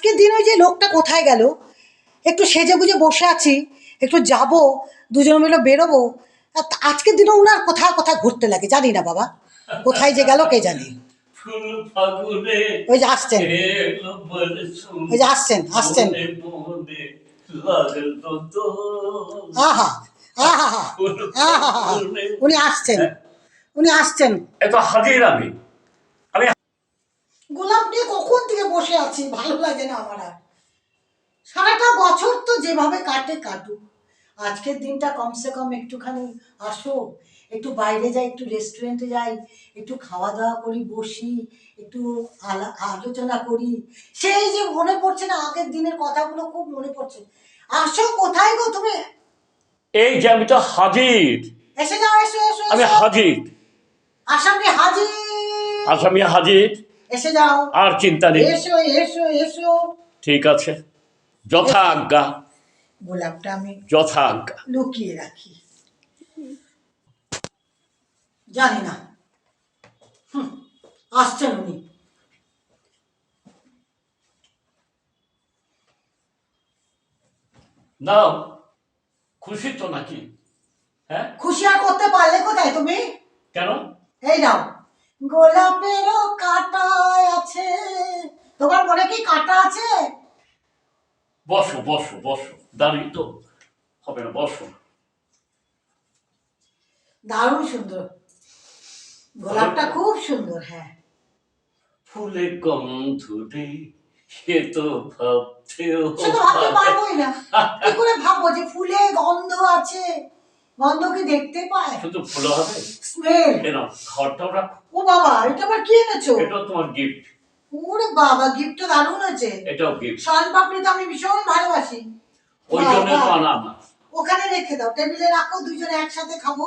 আজকের দিন ওই যে লোকটা কোথায় গেল? একটু সেজে গুজে বসে আছি, একটু যাব, দুজন মিলে বেরোবো। আজকের দিনও ওনার কোথায় কোথায় ঘুরতে লাগে জানি না বাবা, কোথায় যে গেল কে জানে। ওই যে আসছেন, ওই যে আসছেন আসছেন। আহা আহা আহা, উনি আসছেন, উনি আসছেন। এত হাজির আমি গোলাপ নিয়ে কখন থেকে বসে আছি, ভালো লাগে না আমার আর। সারাটা বছর তো যেভাবে কাটে কাটুক, আজকের দিনটা কমসে কম একটুখানি আসো, একটু বাইরে যাই, একটু রেস্টুরেন্টে যাই, একটু খাওয়া দাওয়া করি, বসি, একটু আলোচনা করি। সেই যে মনে পড়ছে না আগের দিনের কথাগুলো, খুব মনে পড়ছে। আসো, কোথায় গো তুমি? এই যে আমি তো হাজির, এসে যাও, এসো এসো আমি এসো। হাজির, আসামি হাজির, আসামি হাজির, এসে যাও, আর চিন্তা নেই। এসো এসো এসো। ঠিক আছে, যথা আজ্ঞা, গোলাপটা আমি যথা আজ্ঞা। লুকিয়ে রাখি, জানি না। আসছেন উনি। নাও, খুশি তো নাকি? হ্যাঁ, খুশি আর করতে পারলে কোথায় তুমি? কেন? এই নাও, গোলাপেরও কাঁটা আছে। তোমার মনে কি কাঁটা আছে? বসো বসো বসো, দাঁড়িয়ে তো হবে না, বসো। দারুণ সুন্দর, গোলাপটা খুব সুন্দর। হ্যাঁ, ফুলে গন্ধ নেই সে তো ভাবতেও সে তো ভাবতে পারবোই না। কি করে ভাববো যে ফুলে গন্ধ আছে? গন্ধ কি দেখতে পায়? শুধু ফুলে হবে? স্মেল। কেন, ঘরটাও রাখো। ও বাবা, এটা আবার কি এনেছো? এটাও তোমার গিফট। ওরে বাবা, গিফট তো দারুণ আছে। এটাও গিফট, শন পাপড়ি তো আমি ভীষণ ভালোবাসি। ওই জন্য তো আনা আমার। ওখানে রেখে দাও, টেবিলে রাখো, দুইজনে একসাথে খাবো।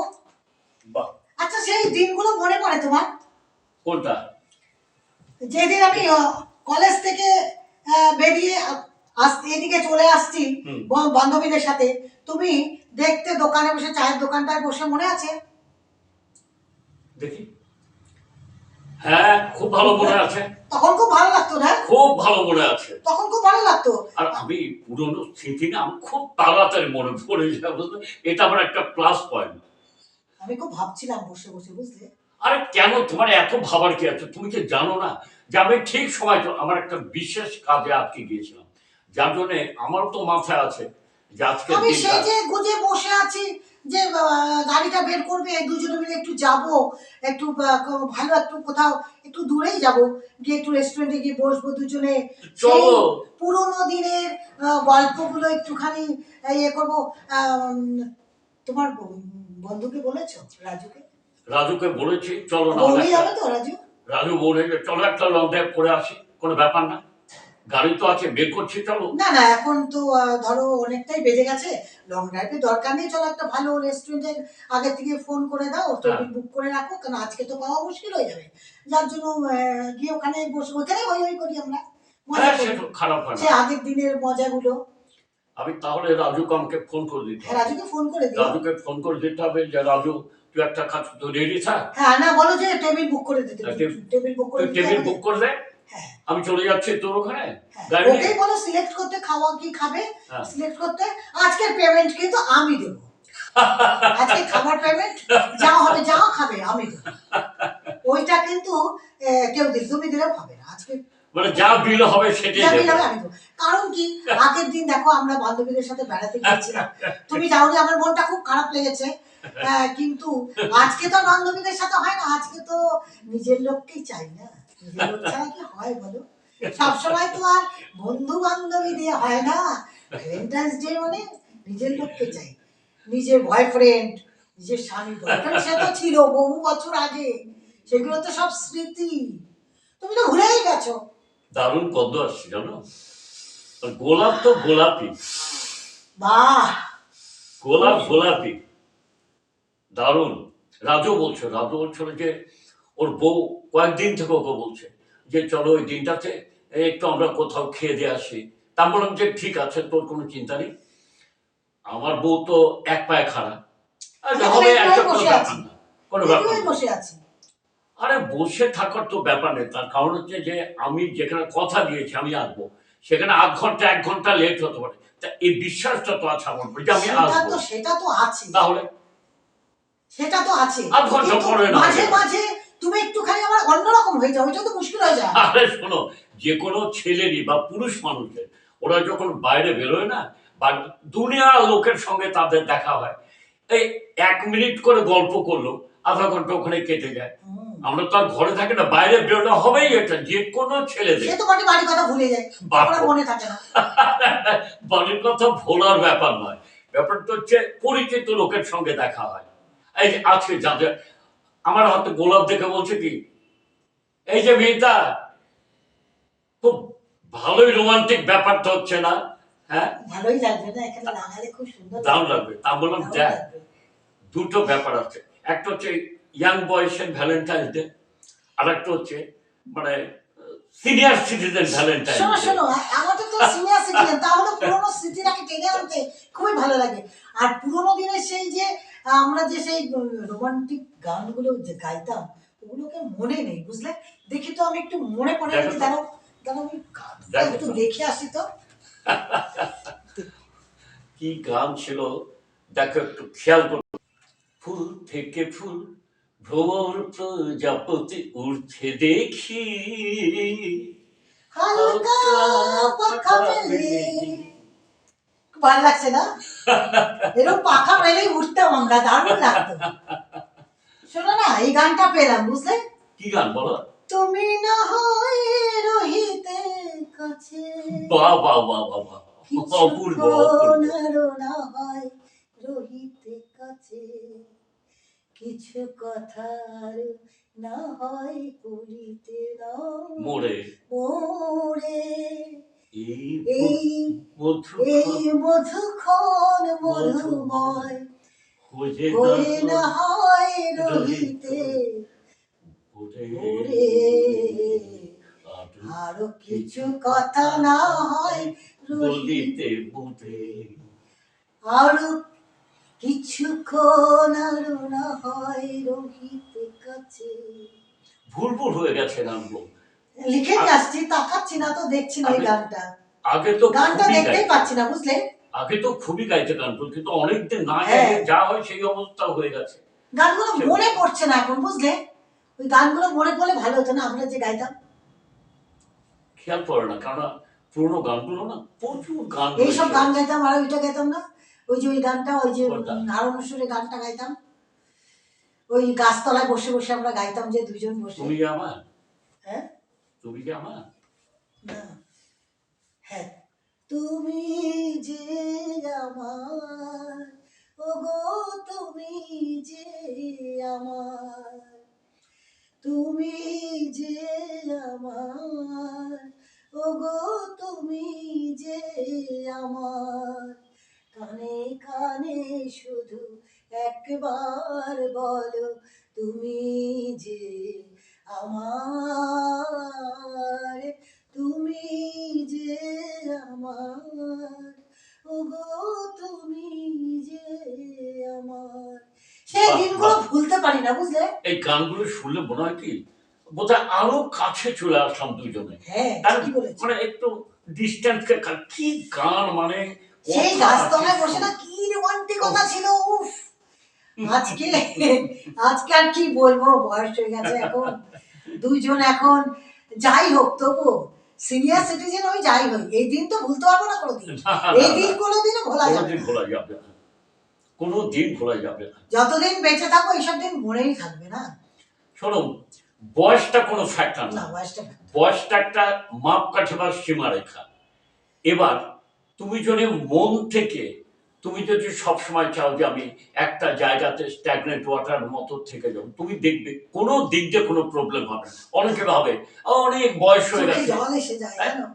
বাহ, আচ্ছা, সেই দিনগুলো মনে পড়ে তোমার? কোনটা? যেদিন আমি কলেজ থেকে বেরিয়ে এদিকে চলে আসছি বান্ধবীদের সাথে, তুমি দেখতে দোকানে বসে, চায়ের দোকানটায় বসে, মনে আছে? দেখি, হ্যাঁ খুব ভালো মনে আছে। তখন খুব ভালো লাগতো না? খুব ভালো মনে আছে, তখন খুব ভালো লাগতো। আর আমি পুরনো স্মৃতি না আমি খুব তাড়াতাড়ি মনে পড়ে যায়, বুঝলে? এটা আমার একটা প্লাস পয়েন্ট। আমি খুব ভাবছিলাম বসে বসে, বুঝলে? আরে কেন, তোমার এত ভাবার কি আছে? তুমি কি জানো না যে আমি ঠিক সময় তো আমার একটা বিশেষ কাজে আটকে গিয়েছিলাম, যার জন্য আমার তো মাথায় আছে যে আজকে আমি সেজে গুজে বসে আছি যে গাড়িটা বের করবে, দুজনে মিলে একটু যাব, একটু ভালো একটু কোথাও একটু দূরেই যাব, গিয়ে একটু রেস্টুরেন্টে গিয়ে বসবো দুজনে। চলো, পুরোনো দিনের গল্পগুলো একটুখানি ইয়ে করবো। তোমার বন্ধুকে বলেছো? রাজুকে? রাজুকে বলেছি, চলো না। বলেই যাবে তো রাজু? রাজু বলে চলো একটা লং ড্রাইভ করে আসি, কোনো ব্যাপার না, গাড়ি তো আছে, বের করছি, চলো। না না, এখন তো ধরো অনেকটাই বেজে গেছে, লং ড্রাইভের দরকার নেই। চলো একটা ভালো রেস্টুরেন্টে আগে থেকে ফোন করে দাও, টেবিল বুক করে রাখো, কারণ আজকে তো পাওয়া মুশকিল হয়ে যাবে। যার জন্য গিয়ে ওখানে বসে, ওখানে হই হই করি আমরা, মজা হ্যাঁ, করি। সেটা খারাপ হয় সে না। আগের দিনের মজাগুলো। আমি তাহলে রাজুকে আমাকে ফোন করে দিতে হ্যাঁ, হবে। রাজুকে ফোন করে দিও। রাজুকে ফোন করে দিতে হবে যে রাজু তুই একটা কাজ, তুই রেডি থাক। হ্যাঁ, না বলো যে টেবিল বুক করে দিতে। টেবিল বুক করে তুই দিতে টেবিল হবে। বুক করলে হ্যাঁ, আমি চলে যাচ্ছি তোর ওখানে গাড়ি নিয়ে। ওকেই বলো সিলেক্ট করতে, খাওয়া কি খাবে হ্যাঁ। সিলেক্ট করতে। আজকের পেমেন্ট কিন্তু আমি দেব। আজকে খাবার পেমেন্ট যা হবে, যা খাবে আমি দেব। ওইটা কিন্তু কেউ দিল, তুমি দিলেও হবে না আজকে। মানে যা বিল হবে সেটাই যা বিল দেবো। হবে আমি দেবো। কারণ কি, আগের দিন দেখো আমরা বান্ধবীদের সাথে বেড়াতে গিয়েছিলাম, তুমি যাওনি, আমার মনটা খুব খারাপ লেগেছে। কিন্তু আজকে তো বান্ধবীদের সাথে হয় না, আজকে তো নিজের লোককেই চাই না। নিজের লোক ছাড়া কি হয় বলো? সবসময় তো আর বন্ধু বান্ধবী দিয়ে হয় না। ভ্যালেন্টাইন্স ডে মানে নিজের লোককে চাই, নিজের বয়ফ্রেন্ড, নিজের স্বামী। বয়ফ্রেন্ড সে তো ছিল বহু বছর আগে, সেগুলো তো সব স্মৃতি, তুমি তো ভুলেই গেছো। দারুণ গন্ধ আসছে জানো, আর গোলাপ তো গোলাপি, বাহ, গোলাপ গোলাপি, দারুণ। রাজু বলছিল যে ওর বউ কয়েকদিন থেকে ওকে বলছে যে চলো ওই দিনটাতে একটু আমরা কোথাও খেয়ে দিয়ে আসি। তা বললাম যে ঠিক আছে, তোর কোনো চিন্তা নেই, আমার বউ তো এক পায়ে খাড়া, হবে একটা কোনো ব্যাপার না, কোনো ব্যাপার না। বসে আছি। আরে বসে থাকার তো ব্যাপার নেই, তার কারণ হচ্ছে যে আমি যেখানে কথা দিয়েছি আমি আসবো, সেখানে আধ ঘন্টা 1 ঘন্টা লেট হতে পারে, তা এই বিশ্বাসটা তো আছে আমার উপর যে আমি আসবো। সেটা তো আছে, তাহলে সেটা তো আছে, আধ ঘন্টা কিন্তু পরে না মাঝে হলে। মাঝে তুমি একটুখানি আবার অন্যরকম হয়ে যাও, ওইটা তো মুশকিল হয়ে যায়। আরে শোনো, যে কোনো ছেলেরই বা পুরুষ মানুষের, ওরা যখন বাইরে বেরোয় না, বা দুনিয়ার লোকের সঙ্গে তাদের দেখা হয়, এই 1 মিনিট করে গল্প করলো, আধা ঘন্টা ওখানে কেটে যায়। হুম। আমরা তো আর ঘরে থাকি না, বাইরে বেরোলে হবেই এটা যে কোনো সে ছেলেদের। তো বাড়ি বাড়ির কথা ভুলে যায়, বাপ- ওরা মনে থাকে না। বাড়ির কথা ভোলার ব্যাপার নয়, ব্যাপারটা হচ্ছে পরিচিত লোকের সঙ্গে দেখা হয়। এই যে আজকে যাদের আমার হাতে গোলাপ দেখে বলছে কি, এই যে মেয়েটা খুব ভালোই রোমান্টিক ব্যাপারটা হচ্ছে না, হ্যাঁ ভালোই লাগবে না, এখানে লাগালে খুব সুন্দর দারুণ লাগবে। তা বললাম দারুণ দেখ, লাগবে। দুটো ব্যাপার আছে, একটা হচ্ছে ইয়াং বয়সের ভ্যালেন্টাইন্স ডে, আর একটা হচ্ছে মানে সিনিয়র সিটিজেন ভ্যালেন্টাইন্স শোনো ডে। শোনো, আমাদের তো সিনিয়র সিটিজেন, তাহলে পুরোনো স্মৃতিটাকে টেনে আনতে খুবই ভালো লাগে। আর পুরোনো দিনের সেই যে আমরা যে সেই রোমান্টিক গানগুলো যে গাইতাম, ওগুলোকে মনে নেই, বুঝলে? দেখি তো আমি একটু মনে পড়ে দেখো নাকি, তো। দাঁড়াও দাঁড়াও, আমি গানটা দেখো একটু তো। দেখে আসি তো। কি গান ছিল দেখো, একটু খেয়াল করো। ফুল থেকে ফুল ভ্রমর প্রজাপতি উঠছে দেখি, হালকা পাখা মেলে, ভালো লাগছে না? এরকম পাখা মেলেই উঠতাম আমরা, দারুণ লাগতো। শোনো না, এই গানটা পেলাম, বুঝলে? কি গান বলো? তুমি না হয় রহিতে কাছে, বাহ বাহ বাহ বাহ বাহ, অপূর্ব কিছুক্ষণ অপূর্ব। আরো না হয় রহিতে কাছে, কিছু কথার না হয় করিতে দাও মোরে মোরে, এই এই এই মধুক্ষণ মধুক্ষণ মধুময় মধুময় হয়ে হয়ে না না হয় রহিতে রহিতে ওরে ওরে, আরো কিছু কথা না হয় বলিতে বুঝে। আরো কিছুক্ষণ আরো না হয় রহিতে কাছে। ভুল ভুল হয়ে গেছে গানগুলো। লিখে নিয়ে আসছি, তাকাচ্ছি না তো, দেখছি না ওই গানটা, আগে তো গানটা খুবই দেখতেই গাইতো, পাচ্ছি না, বুঝলে? আগে তো খুবই গাইতে গানগুলো, কিন্তু অনেকদিন না হ্যাঁ। গাইলে যা হয় সেই অবস্থা হয়ে গেছে। গানগুলো মনে পড়ছে না এখন, বুঝলে? ওই গানগুলো মনে পড়লে ভালো হতো না, আমরা যে গাইতাম। খেয়াল পড়ে না, কারণ পুরোনো গানগুলো না প্রচুর গান এইসব রয়েছে। গান গাইতাম, আর ওইটা গাইতাম না, ওই যে ওই গানটা, ওই যে কোনটা? হারণেশ্বরে গানটা গাইতাম, ওই গাছতলায় বসে বসে আমরা গাইতাম যে দুজন বসে। তুমি কি আমার? হ্যাঁ, তুমি কি আমার? না, হ্যাঁ, তুমি যে আমার, ওগো তুমি যে আমার, তুমি যে আমার, ওগো তুমি যে আমার, কানে কানে শুধু একবার বলো, তুমি যে আমার, তুমি যে আমার, ওগো তুমি যে আমার। সেই বাহ, দিনগুলো বাহ। ভুলতে পারি না, বুঝলে? এই গানগুলো শুনলে মনে হয় কি, বোধহয় আরো কাছে চলে আসলাম দুজনে। হ্যাঁ, তাই না? ঠিকই বলেছো। মানে একটু ডিস্টেন্স কে কি গান, মানে সেই কথা, গাছতলায় কি বসে সুর। না, কি রোমান্টিকতা ছিল, উফ! আজকে আজকে আর কি বলবো, বয়স হয়ে গেছে এখন, দুইজন এখন, যাই হোক তবু সিনিয়র সিটিজেন ওই যাই হোক, এই দিন তো ভুলতে পারবো না কোনোদিন, না, এই না, দিন না। কোনোদিনও ভোলা যাবে কোনোদিন না। ভোলা যাবে না, কোনোদিন ভোলা যাবে না। যতদিন বেঁচে থাকবো এইসব দিন মনেই থাকবে না। শোনো, বয়সটা কোনো ফ্যাক্টর না, না, বয়সটা বয়সটা একটা মাপকাঠি বা সীমারেখা। এবার তুমি যদি মন থেকে, তুমি যদি সবসময় চাও যে আমি একটা জায়গাতে স্ট্যাগনেট ওয়াটার মতো থেকে যাবো, তুমি দেখবে কোনো দিক দিয়ে কোনো প্রবলেম হবে না। অনেকে ভাবে অনেক বয়স হয়ে চোখে গেছে, জল এসে যায়, জানো?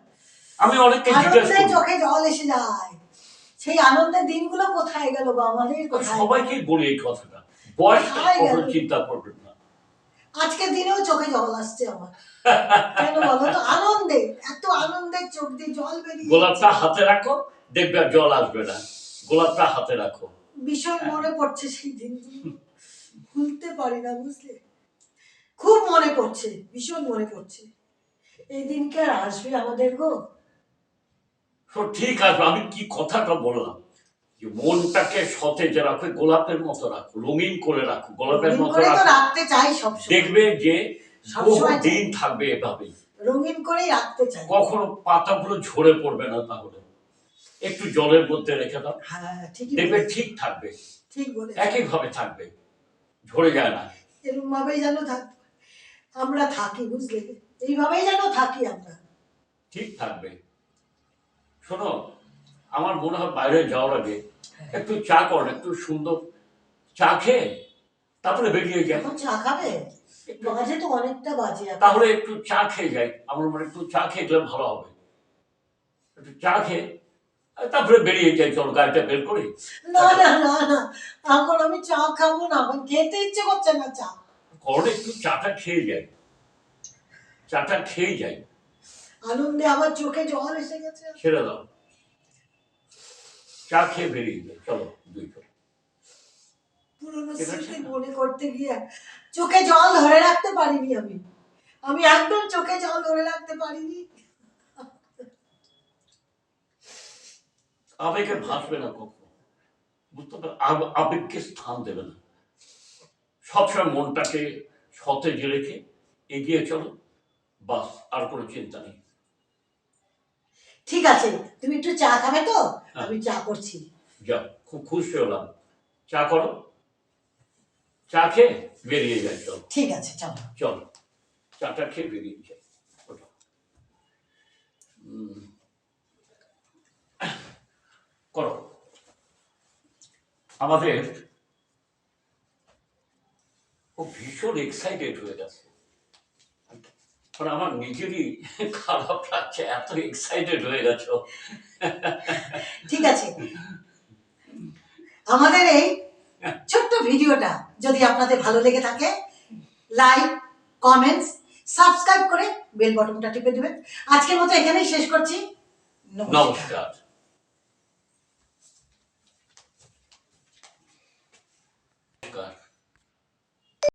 আমি অনেককে জিজ্ঞেস আনন্দে করি, চোখে জল এসে যায়, সেই আনন্দের দিনগুলো কোথায় গেল গো আমাদের, কোথায় গেল? সবাইকেই বলি এই কথাটা, বয়সটা কোথায় গেল? কখনো চিন্তা করবেন না। আজকের দিনেও চোখে জল আসছে আমার, কেন বলো তো? আনন্দে, এত আনন্দে চোখ দিয়ে জল বেরিয়ে গোলাপটা যাচ্ছে। হাতে রাখো, দেখবে আর জল আসবে না। গোলাপটা হাতে রাখো। ভীষণ মনে পড়ছে সেই দিনগুলো, ভুলতে পারি না, বুঝলে? খুব মনে পড়ছে, ভীষণ মনে পড়ছে। এই দিনকে আর আসবে আমাদের গো? তো ঠিক আছে, আমি কি কথাটা বললাম যে মনটাকে সতেজ রাখো, গোলাপের মতো রাখো, রঙিন করে রাখো, গোলাপের রঙিন মতো করে তো রাখো। রাখতে চাই সবসময়, দেখবে যে বহু সবসময় চাই। দিন থাকবে এভাবে, রঙিন করেই রাখতে চাই। কখনো পাতাগুলো ঝরে পড়বে না। তাহলে একটু জলের মধ্যে রেখে দাও, হ্যাঁ ঠিকই দেখবে বলেছেন, ঠিক থাকবে, ঠিক বলেছেন। একইভাবে থাকবে, ঝরে যায় না। এরকম ভাবেই যেন আমরা থাকি, বুঝলে, এইভাবেই যেন থাকি আমরা। ঠিক থাকবে। শোনো, আমার মনে হয় বাইরে যাওয়ার আগে একটু চা কর, একটু সুন্দর চা খেয়ে তারপরে বেরিয়ে যাই। এখন চা খাবে? বাজে তো অনেকটা বাজে এখন। তাহলে একটু চা খেয়ে যাই, আমার মনে হয় একটু চা খেয়ে গেলে ভালো হবে। একটু চা খেয়ে তারপরে বেরিয়ে যাই, চলো গাড়িটা বের করি। না না না না, এখন আমি চা খাবো না, আমার খেতে ইচ্ছে করছে না চা। করলে একটু চাটা খেয়ে যাই, চাটা খেয়ে যাই। আনন্দে আমার চোখে জল এসে গেছে। ছেড়ে দাও, চা খেয়ে বেরিয়ে যাই, চলো দুইজন। পুরোনো ঠিক আছে। স্মৃতি মনে করতে গিয়ে চোখে জল ধরে রাখতে পারিনি আমি, আমি একদম চোখে জল ধরে রাখতে পারিনি। আবেগে ভাসবে না কখনো, বুঝতে পারো, আবেগকে স্থান দেবে না। সবসময় মনটাকে সতেজ রেখে এগিয়ে চলো, বাস, আর কোনো চিন্তা নেই। ঠিক আছে, তুমি একটু চা খাবে তো? হ্যাঁ। আমি চা করছি। যাও, খুব খুশি হলাম। চা করো, চা খেয়ে বেরিয়ে যাই, চলো। ঠিক আছে, চলো। চলো, চাটা খেয়ে বেরিয়ে যাই। ওঠো। করো। আমাদের ও ভীষণ এক্সাইটেড হয়ে গেছে, মানে আমার নিজেরই খারাপ লাগছে, এত এক্সাইটেড হয়ে গেছো। ঠিক আছে, আমাদের এই ছোট্ট ভিডিওটা যদি আপনাদের ভালো লেগে থাকে, লাইক, কমেন্টস, সাবস্ক্রাইব করে বেল বাটনটা টিপে দিবেন। আজকের মতো এখানেই শেষ করছি। নমস্কার। নমস্কার।